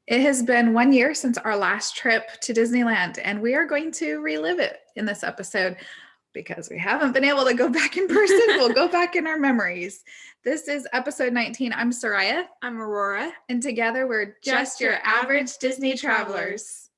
It has been 1 year since our last trip to Disneyland, and we are going to relive it in this episode because we haven't been able to go back in person. We'll go back in our memories. This is episode 19. I'm Sariah. I'm Aurora. And together we're just your average Disney travelers.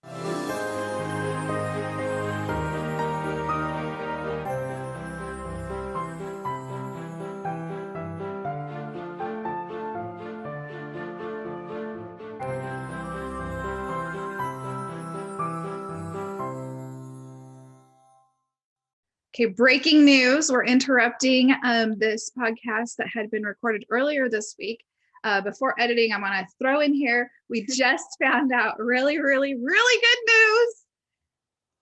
Okay, breaking news. We're interrupting this podcast that had been recorded earlier this week. Before editing, I'm going to throw in here, we just found out really good news.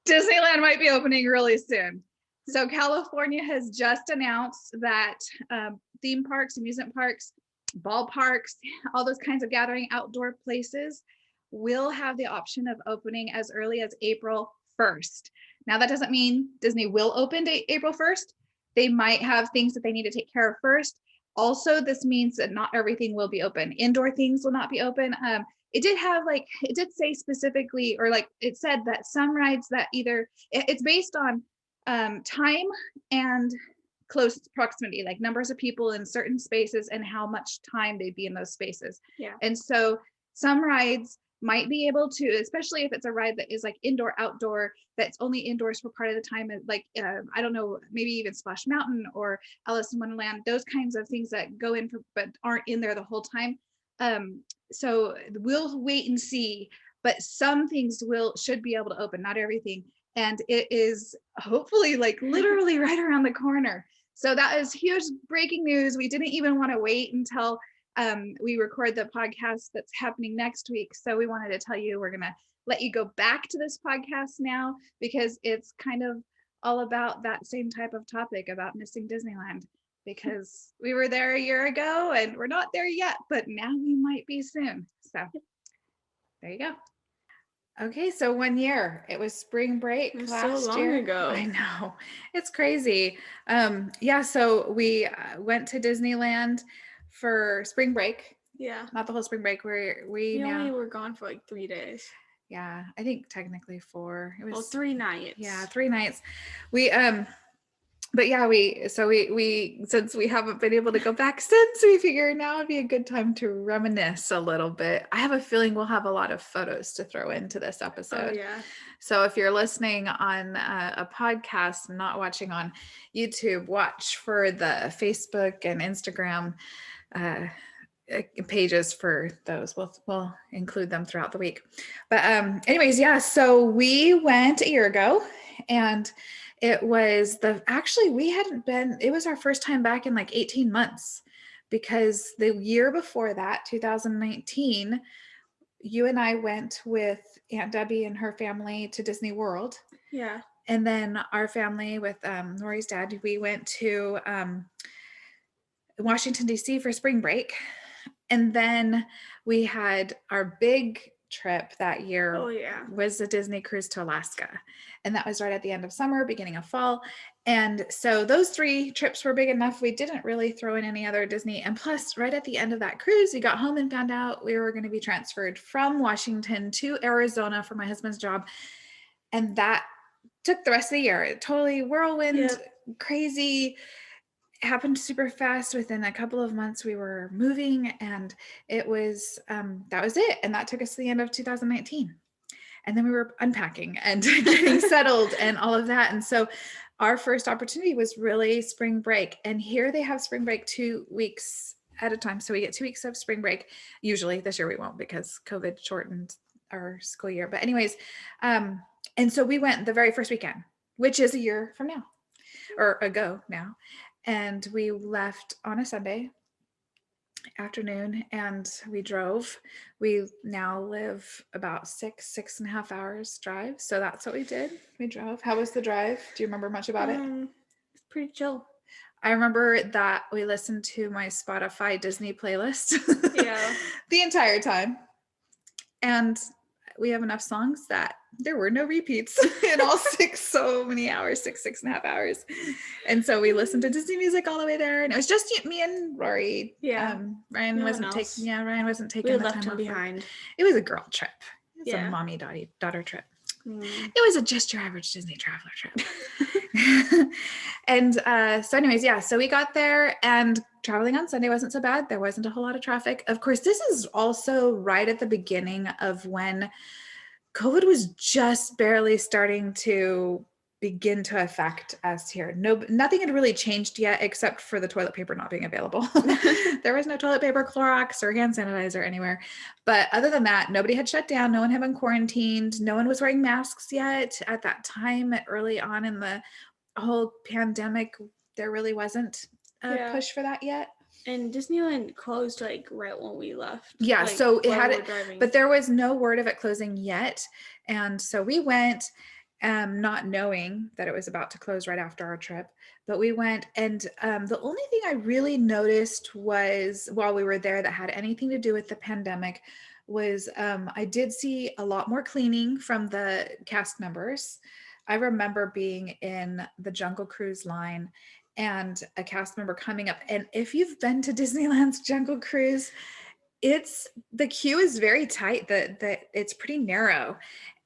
Disneyland might be opening really soon. So California has just announced that theme parks, amusement parks, ballparks, all those kinds of gathering outdoor places will have the option of opening as early as April 1st. Now, that doesn't mean Disney will open April 1st. They might have things that they need to take care of first. Also, this means that not everything will be open. Indoor things will not be open. It did say specifically, or like it said that some rides that it's based on time and close proximity, like numbers of people in certain spaces and how much time they'd be in those spaces. Yeah. And so some rides might be able to, especially if it's a ride that is like indoor outdoor, that's only indoors for part of the time, like I don't know, maybe even Splash Mountain or Alice in Wonderland, those kinds of things that go in for but aren't in there the whole time. So we'll wait and see, but some things should be able to open, not everything, and it is hopefully like literally right around the corner. So that is huge breaking news. We didn't even want to wait until we record the podcast that's happening next week. So we wanted to tell you, we're going to let you go back to this podcast now because it's kind of all about that same type of topic about missing Disneyland, because we were there a year ago and we're not there yet, but now we might be soon. So there you go. Okay, so 1 year. It was spring break last so long year. ago. I know, it's crazy. So we went to Disneyland for spring break. Yeah. Not the whole spring break. We only were gone for like 3 days. Yeah, I think technically 4. It was 3 nights. Yeah, 3 nights. But yeah, we since we haven't been able to go back since, we figured now would be a good time to reminisce a little bit. I have a feeling we'll have a lot of photos to throw into this episode. Oh, yeah. So if you're listening on a podcast and not watching on YouTube, watch for the Facebook and Instagram pages for those. We'll include them throughout the week. But anyways, yeah, so we went a year ago, and it was it was our first time back in like 18 months, because the year before that, 2019, you and I went with Aunt Debbie and her family to Disney World. Yeah. And then our family with Lori's dad, we went to Washington, D.C. for spring break. And then we had our big trip that year. Oh, yeah. Was the Disney cruise to Alaska. And that was right at the end of summer, beginning of fall. And so those 3 trips were big enough. We didn't really throw in any other Disney. And plus, right at the end of that cruise, we got home and found out we were going to be transferred from Washington to Arizona for my husband's job. And that took the rest of the year. Totally whirlwind, crazy. Happened super fast. Within a couple of months we were moving, and it was that was it, and that took us to the end of 2019, and then we were unpacking and getting settled and all of that. And so our first opportunity was really spring break, and here they have spring break 2 weeks at a time, so we get 2 weeks of spring break. Usually this year we won't because COVID shortened our school year, but anyways, and so we went the very first weekend, which is a year from now, or ago now. And we left on a Sunday afternoon, and we drove. We now live about 6.5 hours drive. So that's what we did. We drove. How was the drive? Do you remember much about it? It's pretty chill. I remember that we listened to my Spotify Disney playlist Yeah. the entire time. And we have enough songs that there were no repeats in all so many hours, 6.5 hours. And so we listened to Disney music all the way there, and it was just me and Rory. Yeah. Ryan No wasn't one else. taking, Ryan wasn't taking We the left time him off. behind. It was a girl trip. It's a Yeah. mommy daughter trip. Mm. It was just your average Disney traveler trip. And so anyways, yeah, so we got there, and traveling on Sunday wasn't so bad. There wasn't a whole lot of traffic. Of course, this is also right at the beginning of when COVID was just barely starting to begin to affect us here. Nothing had really changed yet, except for the toilet paper not being available. There was no toilet paper, Clorox, or hand sanitizer anywhere. But other than that, nobody had shut down. No one had been quarantined. No one was wearing masks yet at that time. Early on in the whole pandemic, there really wasn't a push for that yet. And Disneyland closed like right when we left. Yeah, like, so it had we were it, driving. but there was no word of it closing yet. And so we went, not knowing that it was about to close right after our trip, but we went, and the only thing I really noticed was while we were there that had anything to do with the pandemic was I did see a lot more cleaning from the cast members. I remember being in the Jungle Cruise line and a cast member coming up. And if you've been to Disneyland's Jungle Cruise, the queue is very tight, that it's pretty narrow.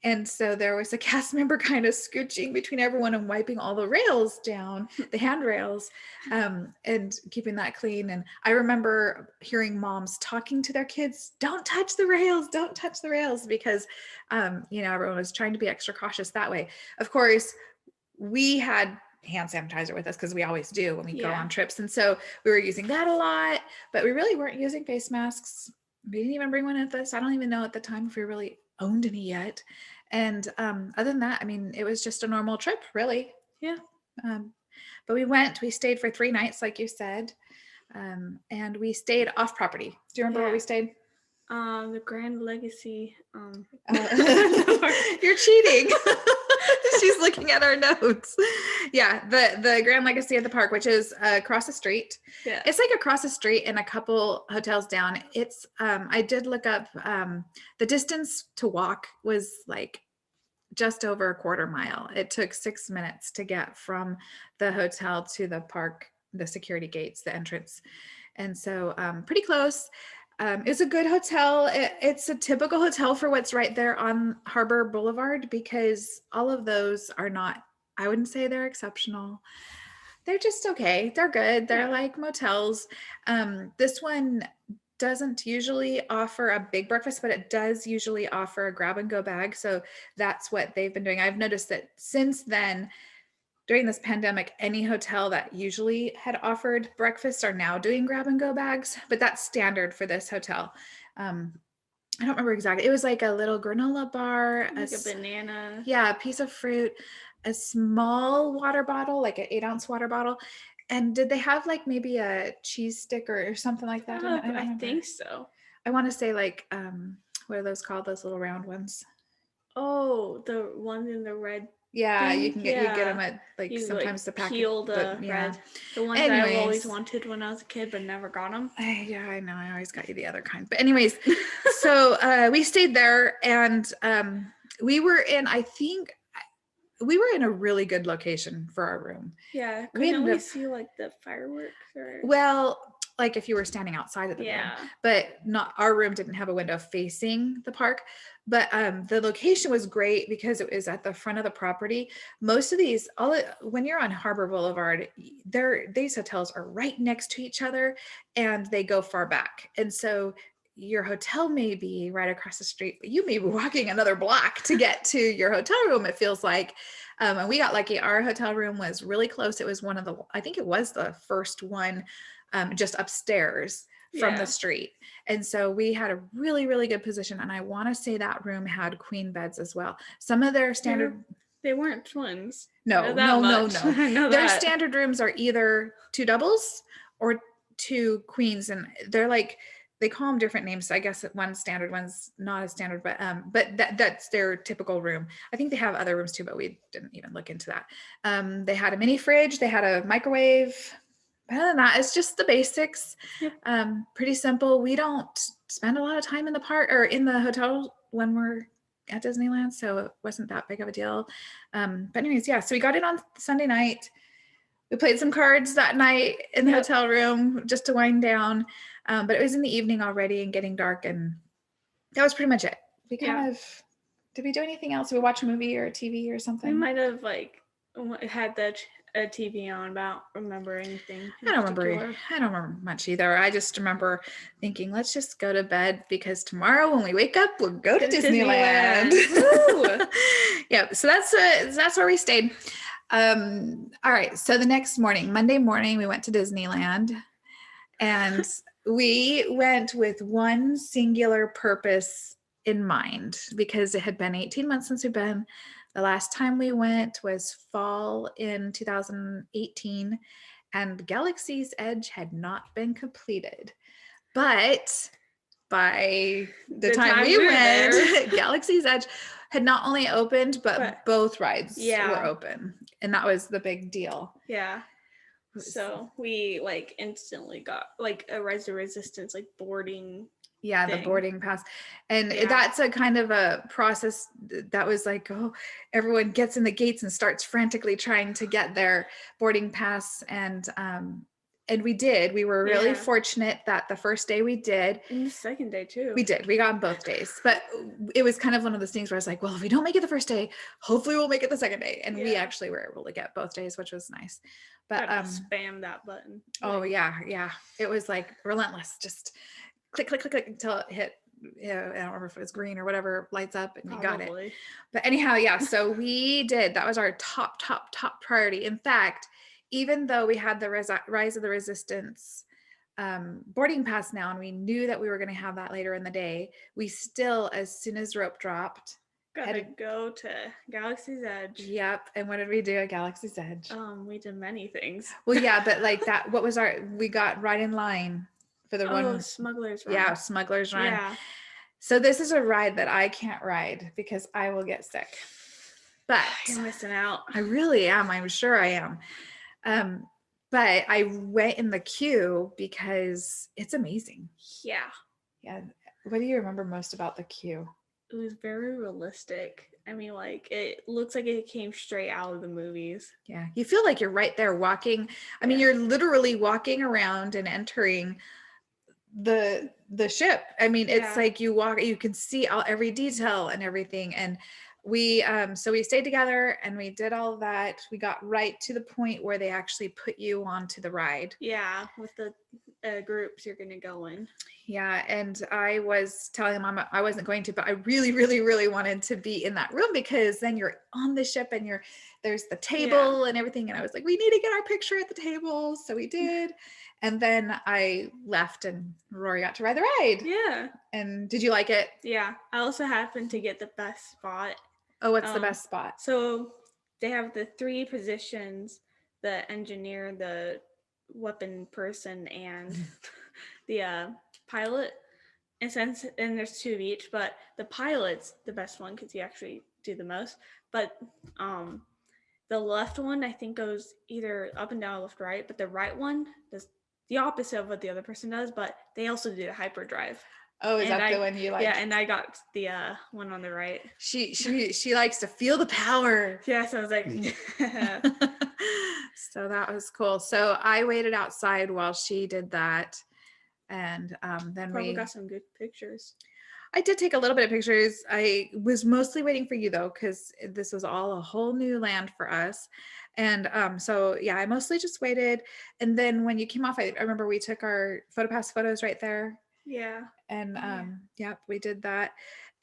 And so there was a cast member kind of scooching between everyone and wiping all the rails down, the handrails, and keeping that clean. And I remember hearing moms talking to their kids, don't touch the rails, because, everyone was trying to be extra cautious that way. Of course, we had hand sanitizer with us because we always do when we go on trips. And so we were using that a lot, but we really weren't using face masks. We didn't even bring one with us. I don't even know at the time if we really owned any yet. And other than that, I mean, it was just a normal trip, really. Yeah. But we stayed for 3 nights, like you said. And we stayed off property. Do you remember where we stayed? The Grand Legacy. You're cheating. She's looking at our notes. Yeah, the Grand Legacy of the park, which is across the street. Yeah. It's like across the street and a couple hotels down. It's I did look up the distance to walk was like just over a quarter mile. It took 6 minutes to get from the hotel to the park, the security gates, the entrance. And so pretty close. It's a good hotel. It's a typical hotel for what's right there on Harbor Boulevard, because all of those are not, I wouldn't say they're exceptional. They're just okay. They're good. They're like motels. This one doesn't usually offer a big breakfast, but it does usually offer a grab and go bag. So that's what they've been doing. I've noticed that since then, during this pandemic, any hotel that usually had offered breakfast are now doing grab and go bags, but that's standard for this hotel. I don't remember exactly. It was like a little granola bar, like a banana. Yeah, a piece of fruit, a small water bottle, like an 8-ounce water bottle. And did they have like maybe a cheese stick or something like that? I think so. I want to say like, what are those called? Those little round ones. Oh, the ones in the red. Yeah, you can get them at like sometimes the package. Peel the red. The ones that I've always wanted when I was a kid, but never got them. Yeah, I know. I always got you the other kind. But anyways, so we stayed there, and we were in, I think, we were in a really good location for our room. Yeah, couldn't we see like the fireworks? Well, like if you were standing outside of the room, but not, our room didn't have a window facing the park. But the location was great because it was at the front of the property. Most of these, when you're on Harbor Boulevard, these hotels are right next to each other and they go far back. And so your hotel may be right across the street, but you may be walking another block to get to your hotel room, it feels like. And we got lucky. Our hotel room was really close. It was I think it was the first one just upstairs from the street. And so we had a really, really good position. And I want to say that room had queen beds as well. Some of their standard... They weren't twins. No. Their standard rooms are either 2 doubles or 2 queens. And they're like, they call them different names. So I guess one's standard, one's not as standard, but that's their typical room. I think they have other rooms too, but we didn't even look into that. They had a mini fridge. They had a microwave. Other than that, it's just the basics. Pretty simple. We don't spend a lot of time in the park or in the hotel when we're at Disneyland, so it wasn't that big of a deal. But anyways, yeah, so we got in on Sunday night. We played some cards that night in the hotel room just to wind down. But it was in the evening already and getting dark, and that was pretty much it. We kind of, did we do anything else? Did we watch a movie or a TV or something? We might have like had a TV on, about remember anything. I don't remember much either. I just remember thinking, let's just go to bed because tomorrow when we wake up, we'll go to Disneyland. Yeah, so that's where we stayed. All right, so the next morning, Monday morning, we went to Disneyland, and we went with one singular purpose in mind because it had been 18 months since we've been. The last time we went was fall in 2018, and Galaxy's Edge had not been completed. But by the time we went, Galaxy's Edge had not only opened, but both rides were open. And that was the big deal. Yeah. So we like instantly got like a Rise of Resistance like boarding. Yeah, the boarding pass. And that's a kind of a process that was like, oh, everyone gets in the gates and starts frantically trying to get their boarding pass. And we did. We were really fortunate that the first day we did. And the second day too. We did. We got on both days. But it was kind of one of those things where I was like, well, if we don't make it the first day, hopefully we'll make it the second day. And we actually were able to get both days, which was nice. But spam that button. Oh yeah. It was like relentless. Just click, click, click, click until it hit, I don't remember if it was green or whatever, lights up and you got it. But anyhow, yeah, so we did. That was our top priority. In fact, even though we had the Rise of the Resistance boarding pass now, and we knew that we were going to have that later in the day, we still, as soon as rope dropped, had to go to Galaxy's Edge. Yep. And what did we do at Galaxy's Edge? We did many things. Well, yeah, but like that, we got right in line for the one Smuggler's Run. Yeah, Smuggler's Run. Yeah. So this is a ride that I can't ride because I will get sick. But you're missing out. I really am. I'm sure I am. But I went in the queue because it's amazing. Yeah. Yeah. What do you remember most about the queue? It was very realistic. I mean, like, it looks like it came straight out of the movies. Yeah. You feel like you're right there walking. I mean, you're literally walking around and entering the ship. I mean, it's like you walk, you can see every detail and everything. And we stayed together and we did all of that. We got right to the point where they actually put you onto the ride. Yeah, with the groups you're going to go in. Yeah, and I was telling Mom I wasn't going to, but I really, really, really wanted to be in that room because then you're on the ship and there's the table and everything. And I was like, we need to get our picture at the table. So we did. And then I left and Rory got to ride the ride. Yeah. And did you like it? Yeah. I also happened to get the best spot. Oh, what's the best spot? So they have the 3 positions, the engineer, the weapon person, and the pilot. And there's 2 of each, but the pilot's the best one because you actually do the most. But the left one, I think, goes either up and down, left, right, but the right one does the opposite of what the other person does, but they also do the hyperdrive. Oh, is that the one you like? Yeah, and I got the one on the right. She likes to feel the power. Yeah, so I was like, so that was cool. So I waited outside while she did that, and then probably got some good pictures. I did take a little bit of pictures. I was mostly waiting for you though, because this was all a whole new land for us. And so yeah, I mostly just waited. And then when you came off, I remember we took our PhotoPass photos right there. Yeah. And we did that.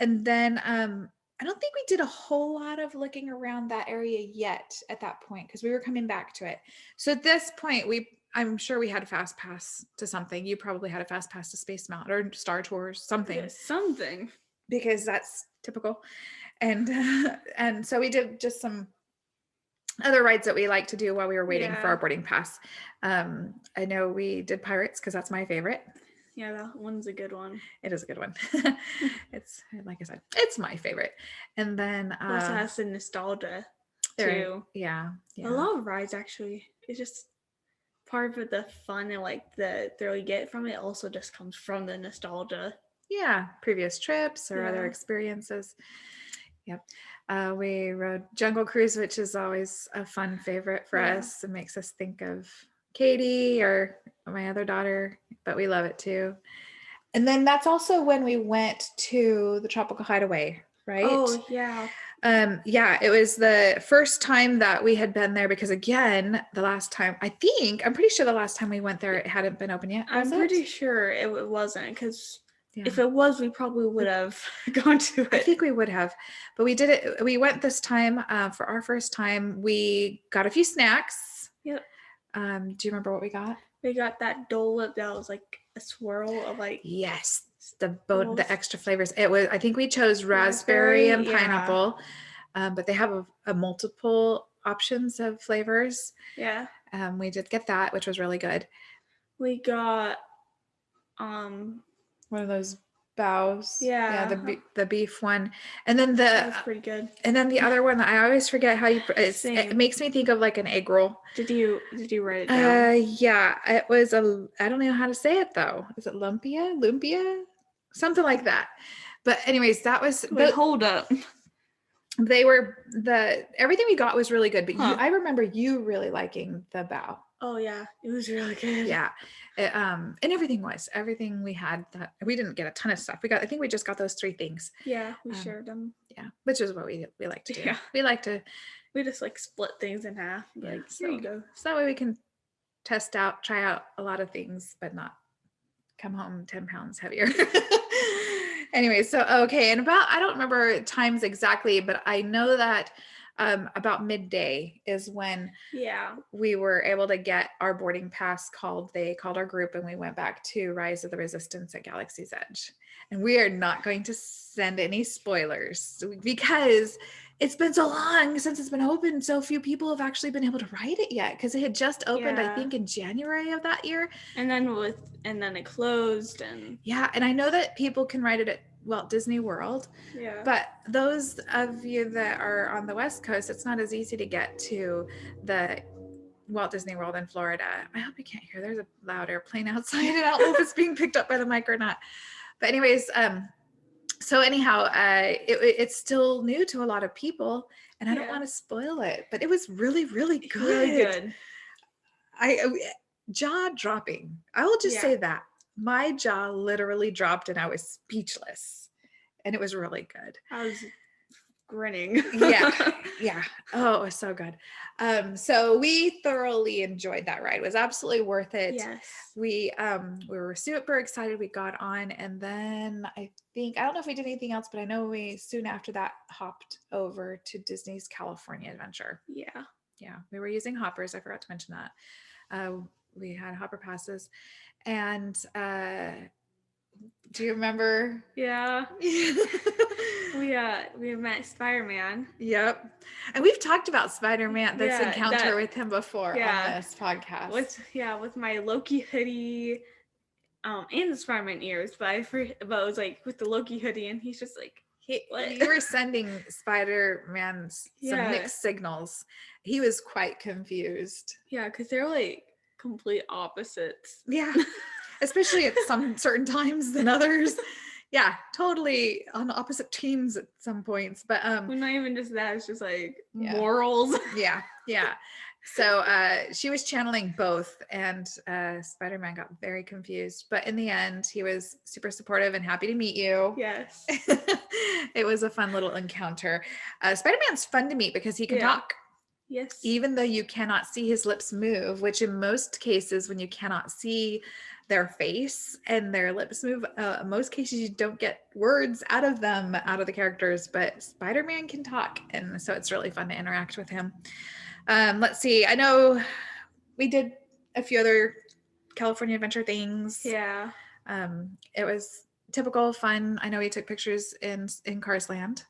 And then I don't think we did a whole lot of looking around that area yet at that point because we were coming back to it. So at this point, I'm sure we had a fast pass to something. You probably had a fast pass to Space Mountain or Star Tours, something. Yeah, something. Because that's typical. And so we did just some other rides that we like to do while we were waiting for our boarding pass. I know we did Pirates because that's my favorite. Yeah, that one's a good one. It is a good one. It's, like I said, it's my favorite. And then it also has the nostalgia too. Yeah. A lot of rides actually. It's just part of the fun and like the thrill you get from it also just comes from the nostalgia. Yeah, previous trips or other Yeah. experiences. Yep. We rode Jungle Cruise, which is always a fun favorite for Yeah. us. It makes us think of Katie or my other daughter, but we love it too. And then that's also when we went to the Tropical Hideaway, right? Oh, yeah. Yeah, it was the first time that we had been there because again, the last time I'm pretty sure the last time we went there, it hadn't been open yet. Was I'm it? pretty sure it wasn't, because Yeah. if it was, we probably would have gone to I it. think we would have, but we did it. We went this time for our first time. We got a few snacks. Yep. Do you remember what we got? We got that Dole Whip that was like a swirl of like Yes, the Bubbles. extra flavors. It was. I think we chose raspberry and yeah. pineapple, but they have a multiple options of flavors. Yeah. We did get that, which was really good. We got One of those bows. Yeah. The beef one, and then that was pretty good. and then the other one that I always forget how you. It Same. makes me think of like an egg roll. Did you write it down? Yeah, it was I don't know how to say it though. Is it lumpia, something like that. But anyways, that was. Wait, hold up. They were everything we got was really good, but Huh. I remember you really liking the bow. Oh yeah, it was really good. Yeah, and everything we had that we didn't get a ton of stuff. I think we just got those 3 things. Yeah, we shared them. Yeah, which is what we like to do. Yeah. We just like split things in half. Like, here you go. So that way we can try out a lot of things, but not come home 10 pounds heavier. Anyway, so okay, and I don't remember times exactly, but I know that about midday is when we were able to get our boarding pass called. They called our group and we went back to Rise of the Resistance at Galaxy's Edge. And we are not going to send any spoilers because it's been so long since it's been open. So few people have actually been able to ride it yet because it had just opened, I think, in January of that year. And then it closed. And yeah, and I know that people can ride it at Walt Disney World. Yeah. But those of you that are on the West Coast, it's not as easy to get to the Walt Disney World in Florida. I hope you can't hear. There's a loud airplane outside, and I don't know if it's being picked up by the mic or not. But anyways, so anyhow, it's still new to a lot of people, and I don't want to spoil it. But it was really, really good. Really good. Jaw dropping. I will just say that. My jaw literally dropped and I was speechless, and it was really good. I was grinning. Yeah. Oh, it was so good. So we thoroughly enjoyed that ride. It was absolutely worth it. Yes. We were super excited. We got on, and then I don't know if we did anything else, but I know we soon after that hopped over to Disney's California Adventure. Yeah. We were using hoppers. I forgot to mention that. We had hopper passes. And do you remember? Yeah. we met Spider-Man. Yep. And we've talked about Spider-Man, this encounter with him before on this podcast. With my Loki hoodie and the Spider-Man ears, but it was like with the Loki hoodie, and he's just like, what? You were sending Spider-Man some mixed signals. He was quite confused. Yeah, because they're like complete opposites. Yeah. Especially at some certain times than others. Yeah, totally on opposite teams at some points. But well, not even just that, it's just like morals. Yeah. So she was channeling both, and Spider-Man got very confused. But in the end, he was super supportive and happy to meet you. Yes. It was a fun little encounter. Spider-Man's fun to meet because he can talk. Yes. Even though you cannot see his lips move, which in most cases, when you cannot see their face and their lips move, in most cases you don't get words out of the characters, but Spider-Man can talk, and so it's really fun to interact with him. Let's see, I know we did a few other California Adventure things. Yeah. It was typical fun. I know we took pictures in Cars Land.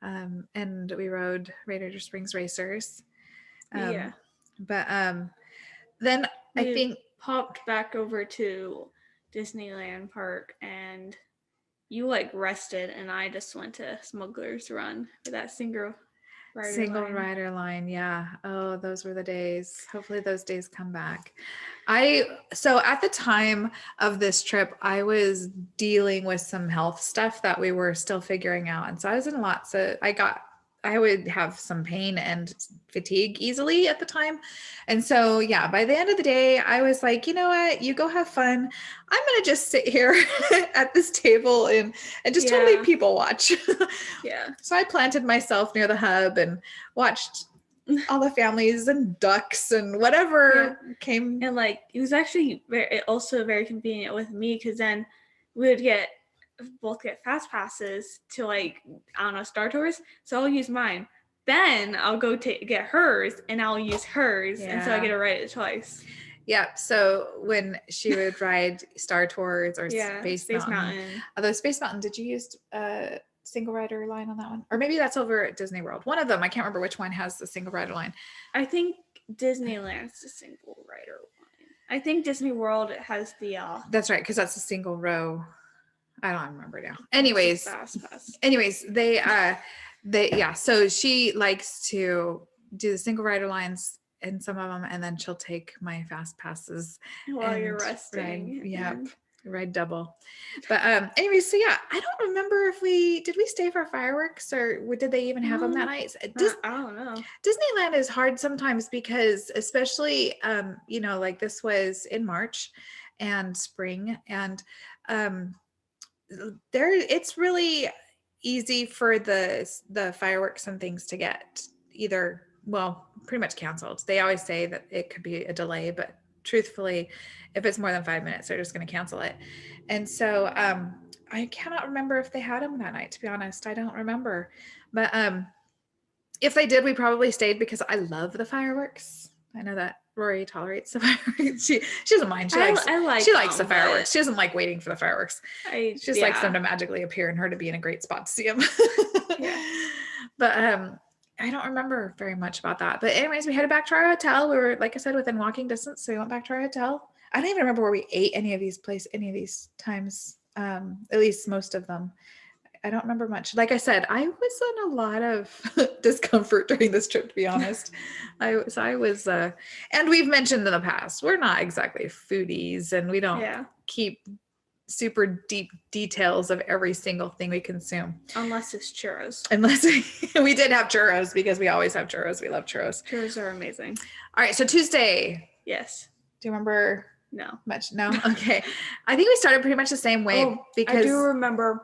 And we rode Radiator Springs Racers. But then I think popped back over to Disneyland Park, and you like rested, and I just went to Smuggler's Run for that single. Single line. rider line. Yeah. Oh, those were the days. Hopefully those days come back. So at the time of this trip, I was dealing with some health stuff that we were still figuring out. And so I was in I would have some pain and fatigue easily at the time. And so, yeah, by the end of the day, I was like, you know what? You go have fun. I'm going to just sit here at this table and just totally people watch. Yeah. So I planted myself near the hub and watched all the families and ducks and whatever came. And like, it was actually also very convenient with me, because then we would both get fast passes to, like, I don't know, Star Tours. So I'll use mine. Then I'll go get hers and I'll use hers. And so I get to ride it twice. Yep. So when she would ride Star Tours or Space Mountain. Although Space Mountain, did you use single rider line on that one? Or maybe that's over at Disney World. One of them, I can't remember which one has the single rider line. I think Disneyland's the single rider line. I think Disney World has the That's right, because that's a single row. I don't remember now. Anyways, so she likes to do the single rider lines in some of them, and then she'll take my fast passes while you're resting. Ride double. But anyways, so yeah, I don't remember if did we stay for fireworks, or did they even have them that night? I don't know. Disneyland is hard sometimes because, especially like this was in March and spring, and it's really easy for the fireworks and things to get pretty much canceled. They always say that it could be a delay, but truthfully, if it's more than 5 minutes, they're just going to cancel it. And so I cannot remember if they had them that night, to be honest. I don't remember. But if they did, we probably stayed because I love the fireworks. I know that Rory tolerates the fireworks. She doesn't mind. She likes the fireworks. She doesn't like waiting for the fireworks. She just likes them to magically appear and her to be in a great spot to see them. But I don't remember very much about that. But anyways, we headed back to our hotel. We were, like I said, within walking distance. So we went back to our hotel. I don't even remember where we ate any of these times, at least most of them. I don't remember much. Like I said, I was in a lot of discomfort during this trip, to be honest. I was, and we've mentioned in the past, we're not exactly foodies, and we don't keep super deep details of every single thing we consume. Unless it's churros. Unless we did have churros, because we always have churros. We love churros. Churros are amazing. All right. So Tuesday. Yes. Do you remember? No. Much? No? Okay. I think we started pretty much the same way because I do remember,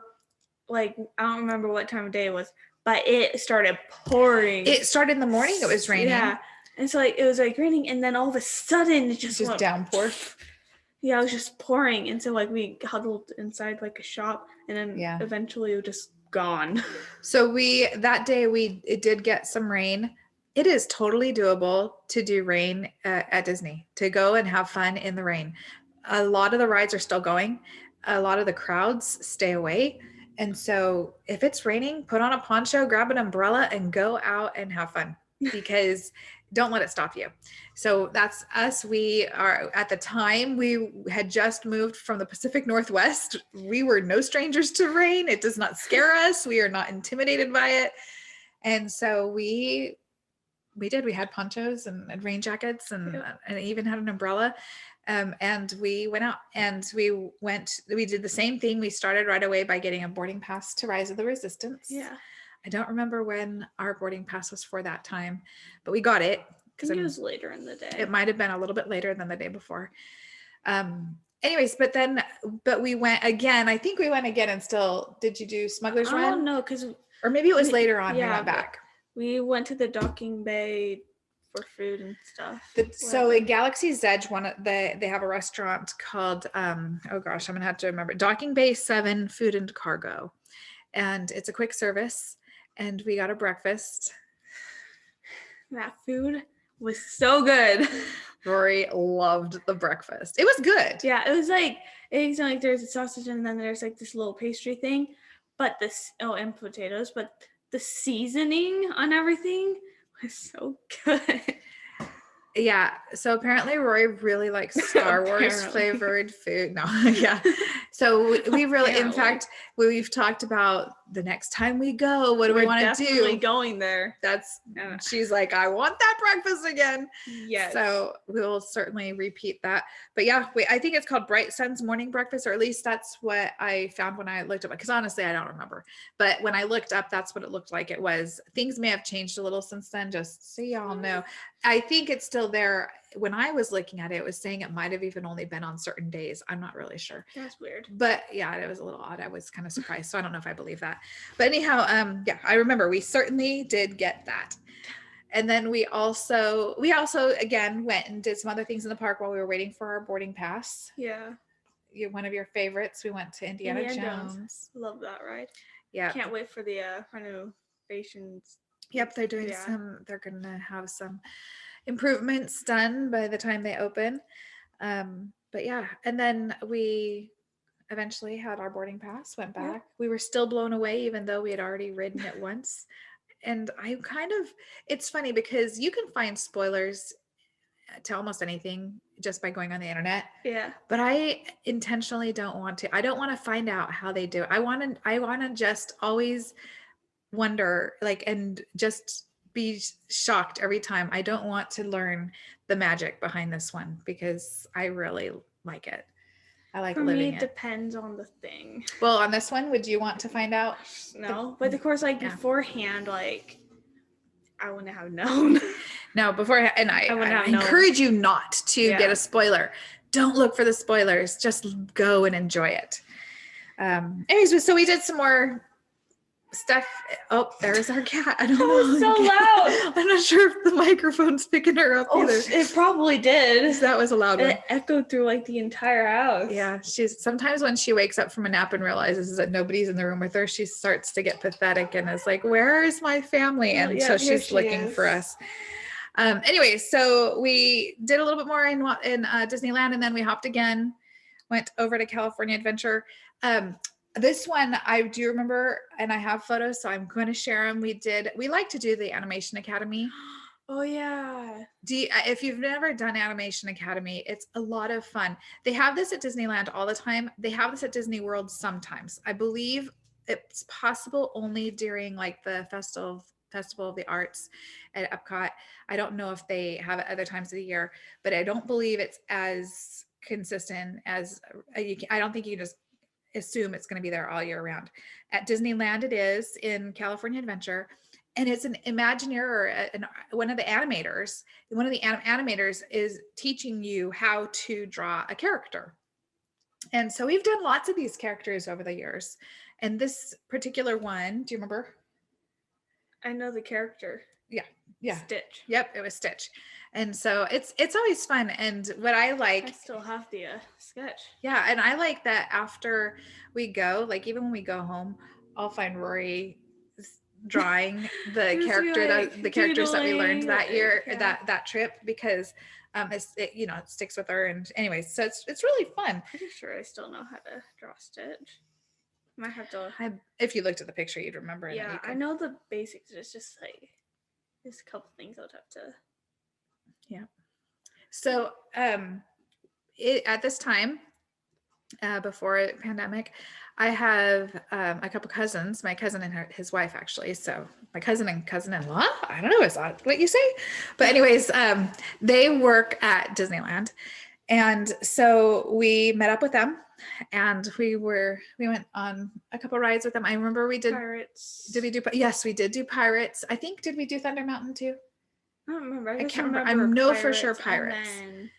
like, I don't remember what time of day it was, but it started pouring. It started in the morning. It was raining. Yeah. And so, like, it was like raining, and then all of a sudden it just downpour. Yeah, it was just pouring. And so, like, we huddled inside, like, a shop, and then eventually it was just gone. So that day it did get some rain. It is totally doable to do rain at Disney, to go and have fun in the rain. A lot of the rides are still going. A lot of the crowds stay away. And so if it's raining, put on a poncho, grab an umbrella, and go out and have fun, because don't let it stop you. So that's us. We are, at the time, we had just moved from the Pacific Northwest. We were no strangers to rain. It does not scare us. We are not intimidated by it. And so we had ponchos and rain jackets and even had an umbrella. And we went out and we did the same thing. We started right away by getting a boarding pass to Rise of the Resistance. Yeah. I don't remember when our boarding pass was for that time, but we got it. I think it was later in the day. It might have been a little bit later than the day before. Anyways, but we went again. I think we went again and still, did you do Smuggler's Run? I don't know, or maybe it was later on. We went back. We went to the docking bay for food and stuff. So in Galaxy's Edge, they have a restaurant called, I'm going to have to remember, Docking Bay 7 Food and Cargo. And it's a quick service. And we got a breakfast. That food was so good. Rory loved the breakfast. It was good. Yeah, it was like eggs and like there's a sausage and then there's like this little pastry thing, and potatoes, but the seasoning on everything was so good. Yeah. So apparently Rory really likes Star Wars Apparently. flavored food. No, yeah. So we really, in Apparently. fact, we've talked about the next time we go, what do we We're want to definitely do? going there. She's like, I want that breakfast again. Yes. So we'll certainly repeat that. But yeah, I think it's called Bright Sun's morning breakfast, or at least that's what I found when I looked up, because honestly, I don't remember. But when I looked up, that's what it looked like it was. Things may have changed a little since then, just so y'all know. I think it's still there. When I was looking at it, it was saying it might have even only been on certain days. I'm not really sure. That's weird. But yeah, it was a little odd. I was kind of surprised. So I don't know if I believe that. But anyhow, yeah, I remember we certainly did get that. And then we also again went and did some other things in the park while we were waiting for our boarding pass. Yeah. One of your favorites. We went to Indiana Jones. Love that ride. Yeah. Can't wait for the renovations. Yep, they're doing they're gonna have some improvements done by the time they open. But yeah, and then we eventually had our boarding pass, went back. Yep. We were still blown away, even though we had already ridden it once. And it's funny because you can find spoilers to almost anything just by going on the internet. Yeah. But I intentionally don't want to. I don't want to find out how they do it. I want to just always wonder, like, and just be shocked every time. I don't want to learn the magic behind this one because I really like it. I like living it. For me, it depends on the thing. Well, on this one, would you want to find out? No, but of course, like beforehand, like I wouldn't have known. No, beforehand, and I encourage you not to get a spoiler. Don't look for the spoilers. Just go and enjoy it. Anyways, so we did some more stuff. Oh, there's our cat. I don't know. It was so loud. I'm not sure if the microphone's picking her up either. It probably did. That was a loud one. It echoed through like the entire house. Yeah, she's sometimes when she wakes up from a nap and realizes that nobody's in the room with her, she starts to get pathetic and is like, "Where is my family?" And so she's looking for us. Anyway, so we did a little bit more in Disneyland, and then we hopped again, went over to California Adventure. This one I do remember, and I have photos, so I'm going to share them. We like to do the Animation Academy. Oh yeah. If you've never done Animation Academy, it's a lot of fun. They have this at Disneyland all the time. They have this at Disney World sometimes. I believe it's possible only during like the Festival of the Arts at Epcot. I don't know if they have it other times of the year, but I don't believe it's as consistent as I don't think you can just assume it's going to be there all year round. At Disneyland, it is in California Adventure, and it's an Imagineer or one of the animators. One of the animators is teaching you how to draw a character. And so we've done lots of these characters over the years. And this particular one, do you remember? I know the character. Yeah. Stitch. Yep, it was Stitch. And so it's always fun. And what I like, I still have the sketch. Yeah, and I like that after we go, like even when we go home, I'll find Rory drawing the characters that we learned that year, that trip, because it sticks with her. And anyways, so it's really fun. Pretty sure I still know how to draw Stitch. Might have to. If you looked at the picture, you'd remember it. Yeah, I know the basics. It's just like there's a couple things I would have to. Yeah. So at this time, before the pandemic, I have a couple cousins, my cousin and his wife, actually. So my cousin and cousin-in-law, I don't know, is that what you say? But anyways, they work at Disneyland. And so we met up with them, and we went on a couple rides with them. I remember we did Pirates. Did we do? Yes, we did do Pirates. I think, did we do Thunder Mountain too? I don't remember. I can't remember. I know for sure Pirates. Do you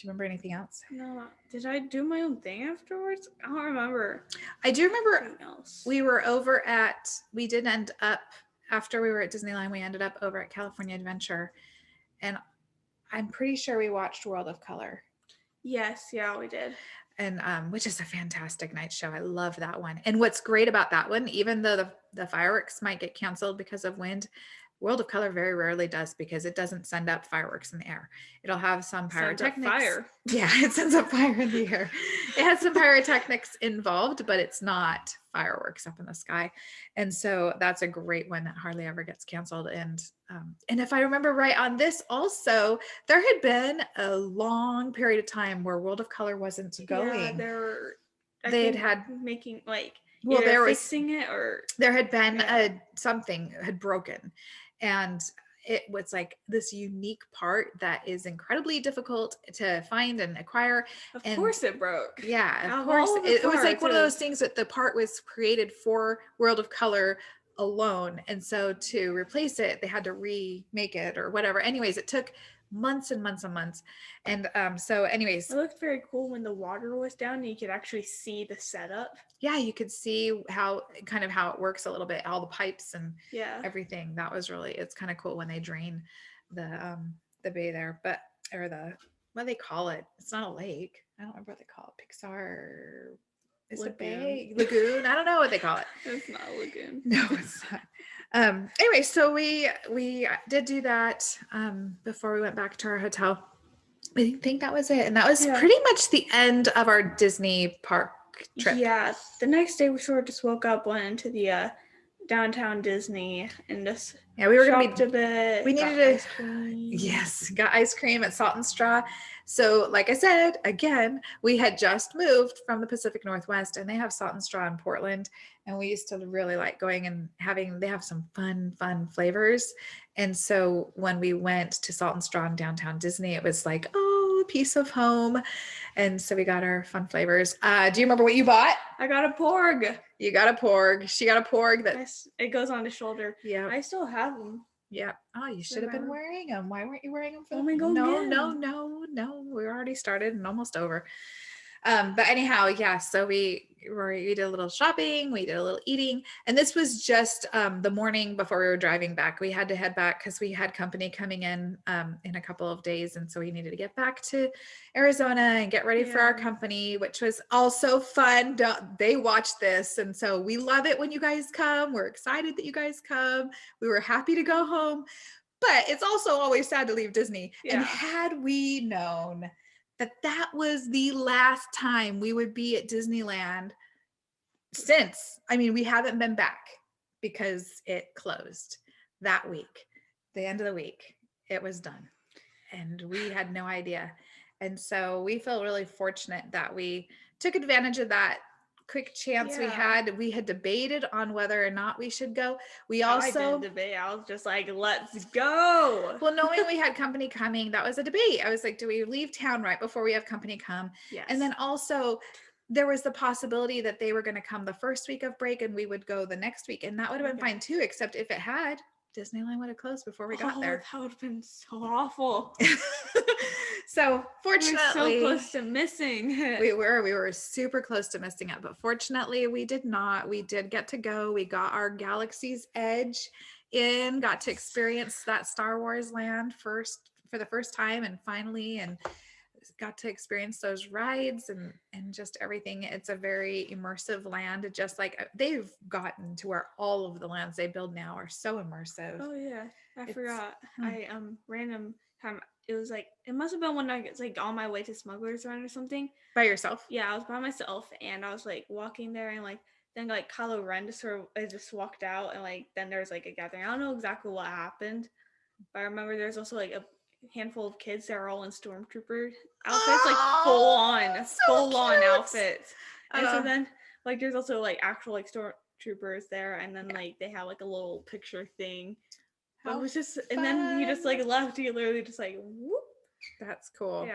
remember anything else? No. Did I do my own thing afterwards? I don't remember. I do remember we did end up, after we were at Disneyland, we ended up over at California Adventure. And I'm pretty sure we watched World of Color. Yes, yeah, we did. And which is a fantastic night show. I love that one. And what's great about that one, even though the fireworks might get canceled because of wind, World of Color very rarely does because it doesn't send up fireworks in the air. It'll have some Sends up pyrotechnics. fire. Yeah, it sends up fire in the air. It has some pyrotechnics involved, but it's not fireworks up in the sky. And so that's a great one that hardly ever gets canceled. And if I remember right on this also, there had been a long period of time where World of Color wasn't going. Yeah, they had making like well, either fixing it or there had been something had broken, and it was like this unique part that is incredibly difficult to find and acquire. Of course it broke. Yeah, of course. It was like one of those things that the part was created for World of Color alone, and so to replace it, they had to remake it or whatever. Anyways, it took months and months and months. And so anyways, it looked very cool when the water was down and you could actually see the setup. Yeah, you could see how it works a little bit, all the pipes and everything. That was really, it's kind of cool when they drain the bay there, or what do they call it? It's not a lake. I don't remember what they call it. Pixar. Is it bay? Lagoon? I don't know what they call it. It's not a lagoon. No, it's not. Anyway, so we did do that before we went back to our hotel. I think that was it. And that was pretty much the end of our Disney park trip. Yeah. The next day we sort of just woke up, went into the downtown Disney and just we were going to be a bit. We needed got ice cream at Salt and Straw. So like I said, again, we had just moved from the Pacific Northwest and they have Salt and Straw in Portland. And we used to really like going and they have some fun flavors. And so when we went to Salt and Straw in downtown Disney, it was like, a piece of home. And so we got our fun flavors. Do you remember what you bought? I got a porg. You got a porg. She got a porg it goes on the shoulder. Yeah. I still have them. Yeah. Oh, you should have been wearing them. Why weren't you wearing them for No. We already started and almost over. But anyhow, so we did a little shopping, we did a little eating, and this was just the morning before we were driving back. We had to head back because we had company coming in a couple of days, and so we needed to get back to Arizona and get ready for our company, which was also fun. They watched this, and so we love it when you guys come. We're excited that you guys come. We were happy to go home, but it's also always sad to leave Disney. And had we known that was the last time we would be at Disneyland we haven't been back because it closed that week, the end of the week, it was done. And we had no idea. And so we feel really fortunate that we took advantage of that quick chance we had. We had debated on whether or not we should go. I didn't debate. I was just like, let's go. Well, knowing we had company coming, that was a debate. I was like, do we leave town right before we have company come? Yes. And then also there was the possibility that they were going to come the first week of break and we would go the next week. And that would have been fine too, except if it had, Disneyland would have closed before we got there. That would have been so awful. So fortunately, we were so close to missing it. We were super close to missing it, but fortunately we did not. We did get to go. We got our Galaxy's Edge in, got to experience that Star Wars land for the first time and finally, and got to experience those rides and just everything. It's a very immersive land, just like they've gotten to where all of the lands they build now are so immersive. Oh yeah, I forgot. I random time, it was like, it must have been when I was like on my way to Smuggler's Run or something. By yourself? Yeah, I was by myself and I was like walking there and like then like Kylo Ren just walked out and like then there's like a gathering. I don't know exactly what happened, but I remember there's also like a handful of kids that are all in stormtrooper outfits, like full on outfits. And so then like there's also like actual like stormtroopers there, and then like they have like a little picture thing. But it was just fun. And then you just like left, you literally just like whoop. That's cool.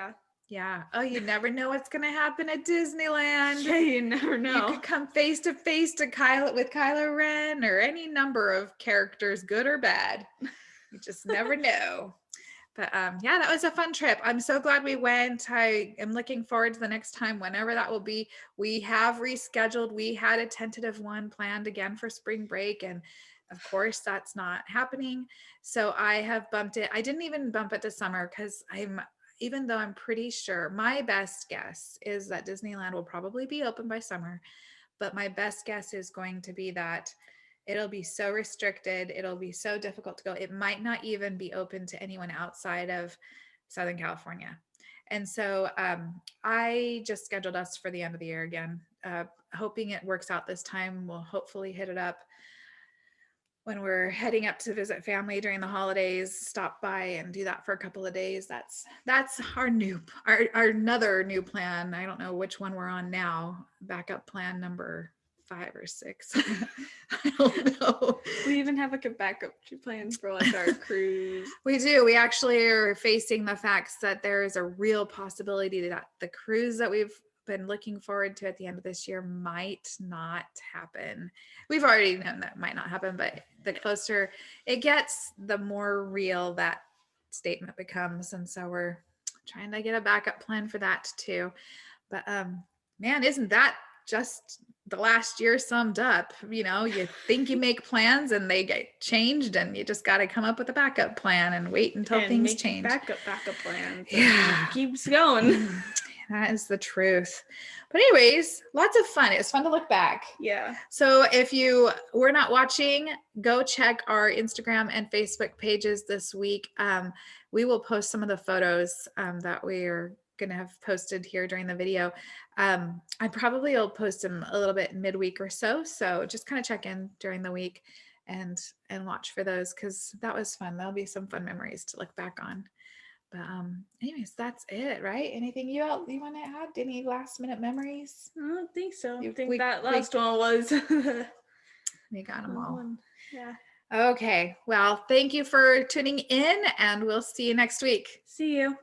Yeah. Oh, you never know what's gonna happen at Disneyland. Yeah, you never know. You could come face to face with Kylo Ren or any number of characters, good or bad. You just never know. But that was a fun trip. I'm so glad we went. I am looking forward to the next time, whenever that will be. We have rescheduled. We had a tentative one planned again for spring break, and of course that's not happening. So I have bumped it. I didn't even bump it to summer because even though I'm pretty sure, my best guess is that Disneyland will probably be open by summer, but my best guess is going to be that It'll be so restricted. It'll be so difficult to go. It might not even be open to anyone outside of Southern California. And so I just scheduled us for the end of the year again, hoping it works out this time. We'll hopefully hit it up when we're heading up to visit family during the holidays, stop by and do that for a couple of days. That's our another new plan. I don't know which one we're on now. Backup plan number 5 or 6. I don't know. We even have like a backup plan for like our cruise. We do. We actually are facing the facts that there is a real possibility that the cruise that we've been looking forward to at the end of this year might not happen. We've already known that might not happen, but the closer it gets, the more real that statement becomes. And so we're trying to get a backup plan for that too. But man, isn't that just the last year summed up? You know, you think you make plans and they get changed, and you just got to come up with a backup plan and wait until things change. Backup plans. Yeah, keeps going. That is the truth. But anyways, lots of fun. It was fun to look back. Yeah. So if you were not watching, go check our Instagram and Facebook pages this week. We will post some of the photos that we are going to have posted here during the video. I probably will post them a little bit midweek or so. So just kind of check in during the week and watch for those, because that was fun. There'll be some fun memories to look back on. But anyways, that's it, right? Anything you want to add? Any last minute memories? I don't think so. I think we- that last one was We got them all. Yeah. Okay. Well, thank you for tuning in, and we'll see you next week. See you.